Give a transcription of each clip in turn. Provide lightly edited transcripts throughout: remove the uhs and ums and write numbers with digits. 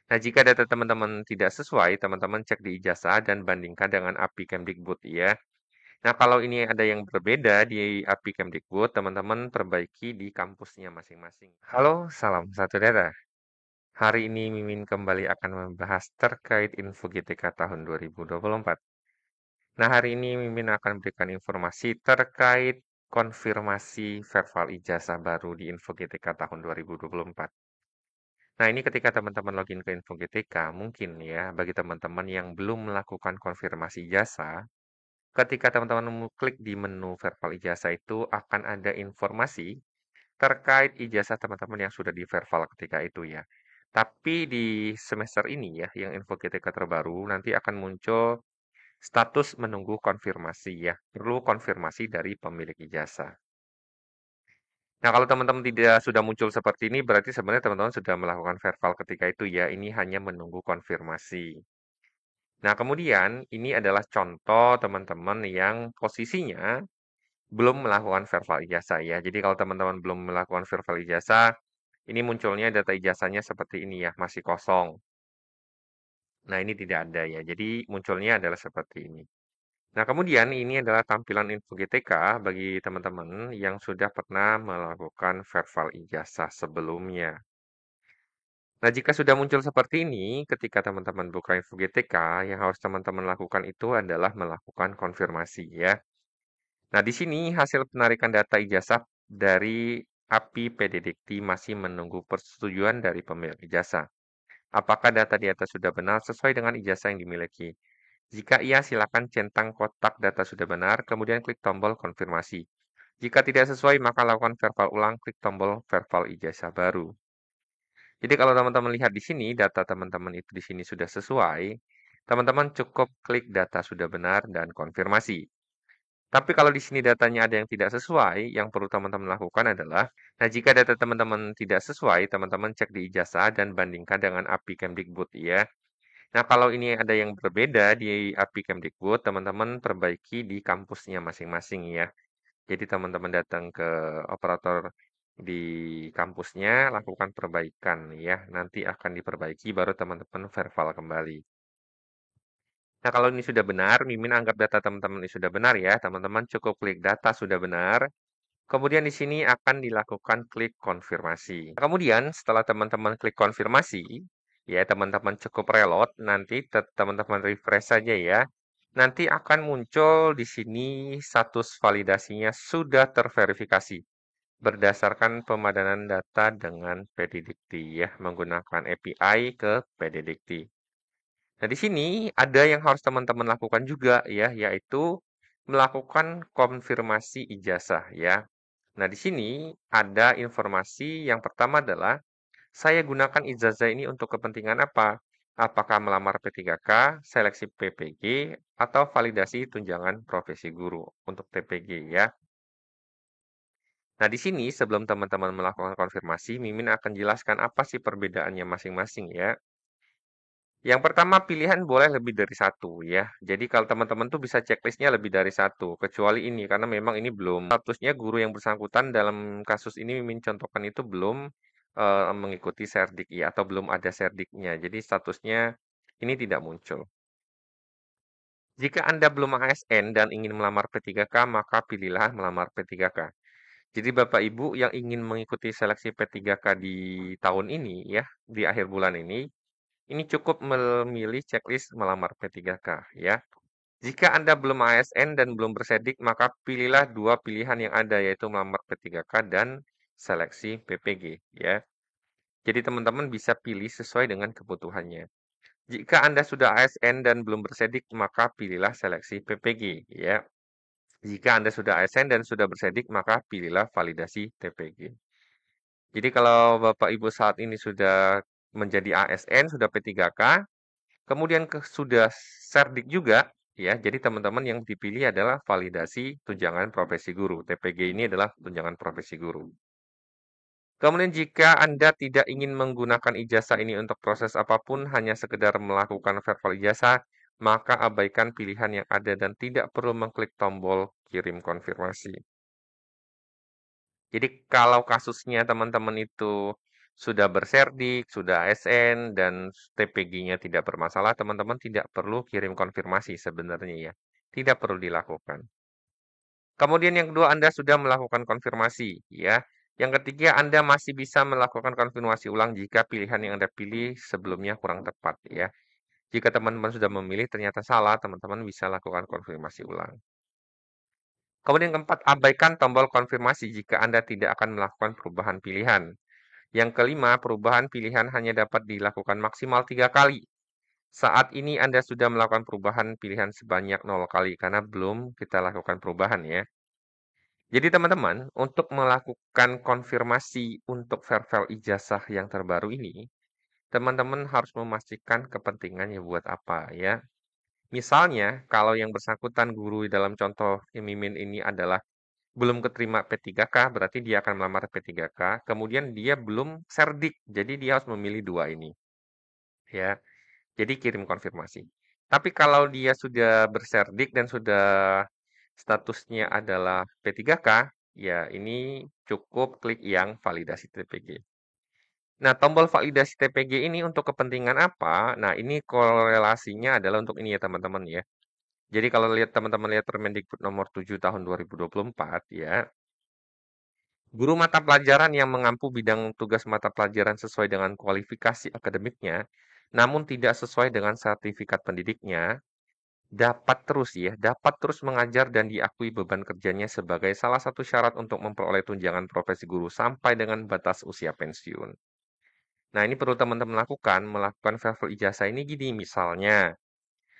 Nah, jika data teman-teman tidak sesuai, teman-teman cek di ijazah dan bandingkan dengan API Kemdikbud ya. Nah, kalau ini ada yang berbeda di API Kemdikbud, teman-teman perbaiki di kampusnya masing-masing. Halo, salam satu data. Hari ini Mimin kembali akan membahas terkait info GTK tahun 2024. Nah, hari ini Mimin akan berikan informasi terkait konfirmasi verbal ijazah baru di info GTK tahun 2024. Nah, ini ketika teman-teman login ke info GTK, mungkin ya, bagi teman-teman yang belum melakukan konfirmasi ijazah, ketika teman-teman klik di menu verbal ijazah itu akan ada informasi terkait ijazah teman-teman yang sudah di-verbal ketika itu ya. Tapi di semester ini ya, yang info GTK terbaru, nanti akan muncul status menunggu konfirmasi ya. Perlu konfirmasi dari pemilik ijazah. Nah, kalau teman-teman tidak sudah muncul seperti ini, berarti sebenarnya teman-teman sudah melakukan verbal ketika itu ya. Ini hanya menunggu konfirmasi. Nah, kemudian ini adalah contoh teman-teman yang posisinya belum melakukan verbal ijazah ya. Jadi kalau teman-teman belum melakukan verbal ijazah, ini munculnya data ijazahnya seperti ini ya, masih kosong. Nah, ini tidak ada ya. Jadi munculnya adalah seperti ini. Nah, kemudian ini adalah tampilan info GTK bagi teman-teman yang sudah pernah melakukan verbal ijazah sebelumnya. Nah, jika sudah muncul seperti ini, ketika teman-teman buka info GTK, yang harus teman-teman lakukan itu adalah melakukan konfirmasi ya. Nah, di sini hasil penarikan data ijazah dari API PDDikti masih menunggu persetujuan dari pemilik ijazah. Apakah data di atas sudah benar sesuai dengan ijazah yang dimiliki? Jika iya, silakan centang kotak data sudah benar, kemudian klik tombol konfirmasi. Jika tidak sesuai, maka lakukan verbal ulang, klik tombol verbal ijazah baru. Jadi kalau teman-teman lihat di sini, data teman-teman itu di sini sudah sesuai, teman-teman cukup klik data sudah benar dan konfirmasi. Tapi kalau di sini datanya ada yang tidak sesuai, yang perlu teman-teman lakukan adalah, nah jika data teman-teman tidak sesuai, teman-teman cek di ijazah dan bandingkan dengan API Kemdikbud ya. Nah, kalau ini ada yang berbeda di API Kemdikbud, teman-teman perbaiki di kampusnya masing-masing ya. Jadi teman-teman datang ke operator di kampusnya, lakukan perbaikan ya. Nanti akan diperbaiki, baru teman-teman verbal kembali. Nah, kalau ini sudah benar, Mimin anggap data teman-teman ini sudah benar ya. Teman-teman cukup klik data sudah benar. Kemudian di sini akan dilakukan klik konfirmasi. Kemudian setelah teman-teman klik konfirmasi, ya teman-teman cukup reload, nanti teman-teman refresh saja ya. Nanti akan muncul di sini status validasinya sudah terverifikasi berdasarkan pemadanan data dengan PDDikti ya, menggunakan API ke PDDikti. Nah, di sini ada yang harus teman-teman lakukan juga ya, yaitu melakukan konfirmasi ijazah ya. Nah, di sini ada informasi yang pertama adalah saya gunakan ijazah ini untuk kepentingan apa? Apakah melamar P3K, seleksi PPG, atau validasi tunjangan profesi guru untuk TPG ya. Nah, di sini sebelum teman-teman melakukan konfirmasi, Mimin akan jelaskan apa sih perbedaannya masing-masing ya. Yang pertama pilihan boleh lebih dari satu ya. Jadi kalau teman-teman tuh bisa checklistnya lebih dari satu. Kecuali ini karena memang ini belum statusnya guru yang bersangkutan dalam kasus ini Mimin contohkan itu belum mengikuti serdik ya atau belum ada serdiknya. Jadi statusnya ini tidak muncul. Jika Anda belum ASN dan ingin melamar P3K, maka pilihlah melamar P3K. Jadi Bapak Ibu yang ingin mengikuti seleksi P3K di tahun ini ya, di akhir bulan ini cukup memilih checklist melamar P3K ya. Jika Anda belum ASN dan belum bersedik, maka pilihlah dua pilihan yang ada yaitu melamar P3K dan seleksi PPG ya. Jadi teman-teman bisa pilih sesuai dengan kebutuhannya. Jika Anda sudah ASN dan belum bersedik, maka pilihlah seleksi PPG ya. Jika Anda sudah ASN dan sudah bersedik, maka pilihlah validasi TPG. Jadi kalau Bapak Ibu saat ini sudah menjadi ASN, sudah P3K, kemudian sudah serdik juga, ya. Jadi teman-teman yang dipilih adalah validasi tunjangan profesi guru. TPG ini adalah tunjangan profesi guru. Kemudian jika Anda tidak ingin menggunakan ijazah ini untuk proses apapun, hanya sekedar melakukan verbal ijazah, maka abaikan pilihan yang ada dan tidak perlu mengklik tombol kirim konfirmasi. Jadi kalau kasusnya teman-teman itu sudah berserdik, sudah ASN, dan TPG-nya tidak bermasalah, teman-teman tidak perlu kirim konfirmasi sebenarnya ya. Tidak perlu dilakukan. Kemudian yang kedua, Anda sudah melakukan konfirmasi, ya. Yang ketiga, Anda masih bisa melakukan konfirmasi ulang jika pilihan yang Anda pilih sebelumnya kurang tepat, ya. Jika teman-teman sudah memilih ternyata salah, teman-teman bisa lakukan konfirmasi ulang. Kemudian keempat, abaikan tombol konfirmasi jika Anda tidak akan melakukan perubahan pilihan. Yang kelima, perubahan pilihan hanya dapat dilakukan maksimal 3 kali. Saat ini Anda sudah melakukan perubahan pilihan sebanyak 0 kali karena belum kita lakukan perubahan ya. Jadi teman-teman, untuk melakukan konfirmasi untuk vervel ijazah yang terbaru ini, teman-teman harus memastikan kepentingannya buat apa ya. Misalnya, kalau yang bersangkutan guru dalam contoh Mimin ini adalah belum keterima P3K, berarti dia akan melamar P3K, kemudian dia belum serdik, jadi dia harus memilih dua ini. Ya, jadi kirim konfirmasi. Tapi kalau dia sudah berserdik dan sudah statusnya adalah P3K, ya ini cukup klik yang validasi TPG. Nah, tombol validasi TPG ini untuk kepentingan apa? Nah, ini korelasinya adalah untuk ini ya teman-teman ya. Jadi kalau lihat teman-teman lihat Permendikbud nomor 7 tahun 2024 ya, guru mata pelajaran yang mengampu bidang tugas mata pelajaran sesuai dengan kualifikasi akademiknya, namun tidak sesuai dengan sertifikat pendidiknya, dapat terus mengajar dan diakui beban kerjanya sebagai salah satu syarat untuk memperoleh tunjangan profesi guru sampai dengan batas usia pensiun. Nah, ini perlu teman-teman lakukan, melakukan verifal ijazah ini gini, misalnya,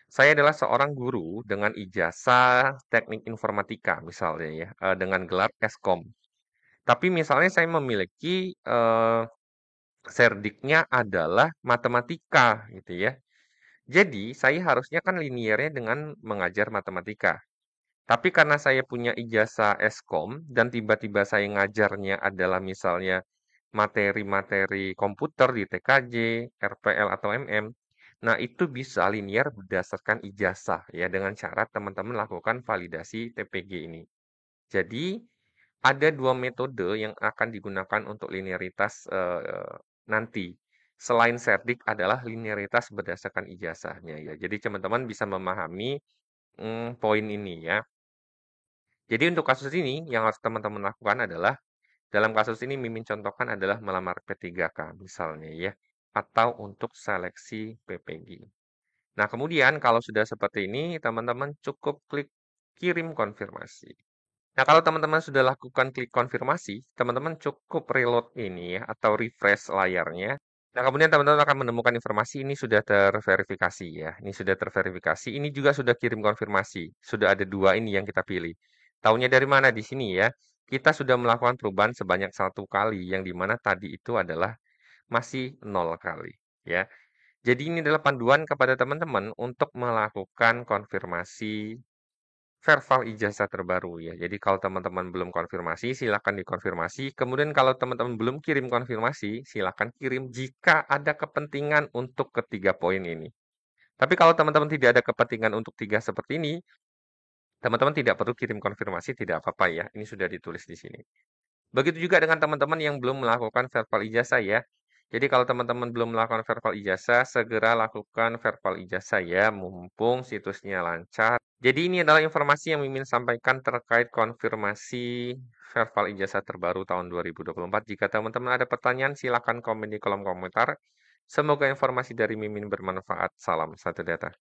saya adalah seorang guru dengan ijazah teknik informatika, misalnya ya, dengan gelar Eskom. Tapi misalnya saya memiliki serdiknya adalah matematika, gitu ya. Jadi, saya harusnya kan liniernya dengan mengajar matematika. Tapi karena saya punya ijazah Eskom dan tiba-tiba saya ngajarnya adalah misalnya materi-materi komputer di TKJ, RPL atau MM. Nah, itu bisa linear berdasarkan ijazah ya dengan syarat teman-teman lakukan validasi TPG ini. Jadi, ada dua metode yang akan digunakan untuk linearitas nanti. Selain serdik adalah linearitas berdasarkan ijazahnya ya. Jadi teman-teman bisa memahami poin ini ya. Jadi untuk kasus ini yang harus teman-teman lakukan adalah dalam kasus ini Mimin contohkan adalah melamar P3K misalnya ya atau untuk seleksi PPG. Nah, kemudian kalau sudah seperti ini teman-teman cukup klik kirim konfirmasi. Nah, kalau teman-teman sudah lakukan klik konfirmasi, teman-teman cukup reload ini ya atau refresh layarnya. Nah, kemudian teman-teman akan menemukan informasi ini sudah terverifikasi ya. Ini sudah terverifikasi. Ini juga sudah kirim konfirmasi. Sudah ada dua ini yang kita pilih. Tahunya dari mana di sini ya? Kita sudah melakukan perubahan sebanyak 1 kali, yang dimana tadi itu adalah masih 0 kali ya. Jadi ini adalah panduan kepada teman-teman untuk melakukan konfirmasi verval ijazah terbaru ya. Jadi kalau teman-teman belum konfirmasi, silakan dikonfirmasi. Kemudian kalau teman-teman belum kirim konfirmasi, silakan kirim jika ada kepentingan untuk ketiga poin ini. Tapi kalau teman-teman tidak ada kepentingan untuk tiga seperti ini, teman-teman tidak perlu kirim konfirmasi, tidak apa-apa ya. Ini sudah ditulis di sini. Begitu juga dengan teman-teman yang belum melakukan verbal ijazah ya. Jadi kalau teman-teman belum melakukan verbal ijazah, segera lakukan verbal ijazah ya, mumpung situsnya lancar. Jadi ini adalah informasi yang Mimin sampaikan terkait konfirmasi verbal ijazah terbaru tahun 2024. Jika teman-teman ada pertanyaan, silakan komen di kolom komentar. Semoga informasi dari Mimin bermanfaat. Salam satu data.